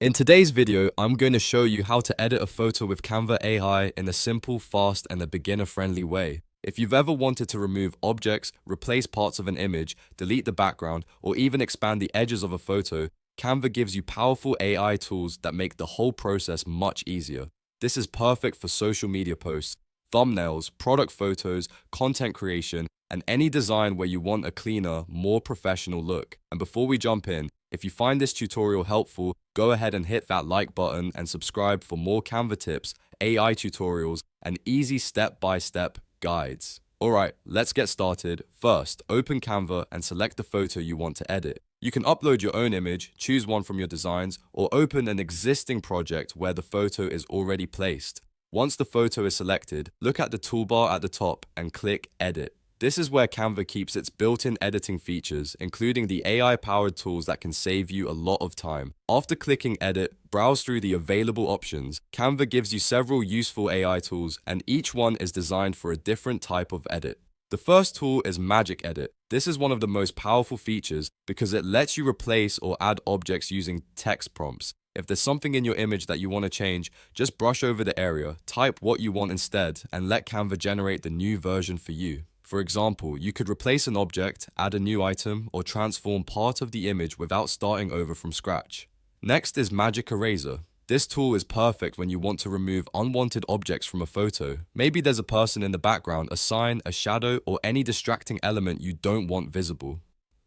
In today's video, I'm going to show you how to edit a photo with Canva AI in a simple, fast, and a beginner-friendly way. If you've ever wanted to remove objects, replace parts of an image, delete the background, or even expand the edges of a photo, Canva gives you powerful AI tools that make the whole process much easier. This is perfect for social media posts, thumbnails, product photos, content creation, and any design where you want a cleaner, more professional look. And before we jump in, if you find this tutorial helpful, go ahead and hit that like button and subscribe for more Canva tips, AI tutorials, and easy step-by-step guides. Alright, let's get started. First, open Canva and select the photo you want to edit. You can upload your own image, choose one from your designs, or open an existing project where the photo is already placed. Once the photo is selected, look at the toolbar at the top and click Edit. This is where Canva keeps its built-in editing features, including the AI-powered tools that can save you a lot of time. After clicking Edit, browse through the available options. Canva gives you several useful AI tools, and each one is designed for a different type of edit. The first tool is Magic Edit. This is one of the most powerful features because it lets you replace or add objects using text prompts. If there's something in your image that you want to change, just brush over the area, type what you want instead, and let Canva generate the new version for you. For example, you could replace an object, add a new item, or transform part of the image without starting over from scratch. Next is Magic Eraser. This tool is perfect when you want to remove unwanted objects from a photo. Maybe there's a person in the background, a sign, a shadow, or any distracting element you don't want visible.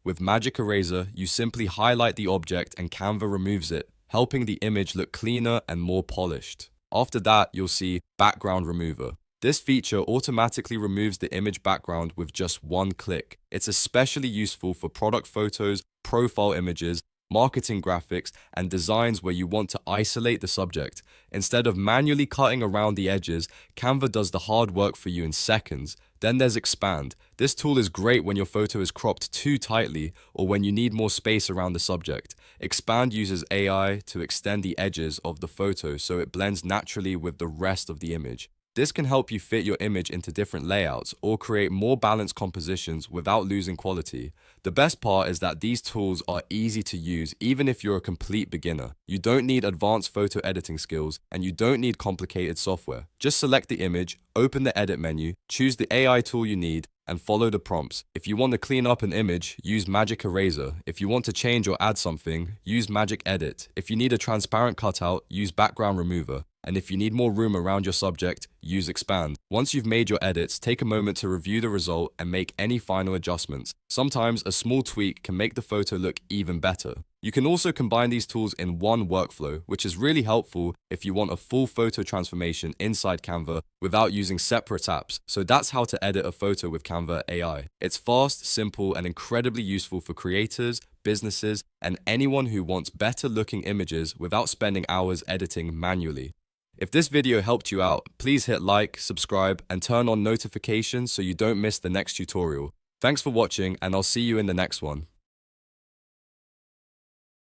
With Magic Eraser, you simply highlight the object and Canva removes it, helping the image look cleaner and more polished. After that, you'll see Background Remover. This feature automatically removes the image background with just one click. It's especially useful for product photos, profile images, marketing graphics, and designs where you want to isolate the subject. Instead of manually cutting around the edges, Canva does the hard work for you in seconds. Then there's Expand. This tool is great when your photo is cropped too tightly or when you need more space around the subject. Expand uses AI to extend the edges of the photo so it blends naturally with the rest of the image. This can help you fit your image into different layouts or create more balanced compositions without losing quality. The best part is that these tools are easy to use even if you're a complete beginner. You don't need advanced photo editing skills and you don't need complicated software. Just select the image, open the edit menu, choose the AI tool you need, and follow the prompts. If you want to clean up an image, use Magic Eraser. If you want to change or add something, use Magic Edit. If you need a transparent cutout, use Background Remover. And if you need more room around your subject, use Expand. Once you've made your edits, take a moment to review the result and make any final adjustments. Sometimes a small tweak can make the photo look even better. You can also combine these tools in one workflow, which is really helpful if you want a full photo transformation inside Canva without using separate apps. So that's how to edit a photo with Canva AI. It's fast, simple, and incredibly useful for creators, businesses, and anyone who wants better looking images without spending hours editing manually. If this video helped you out, please hit like, subscribe, and turn on notifications so you don't miss the next tutorial. Thanks for watching, and I'll see you in the next one.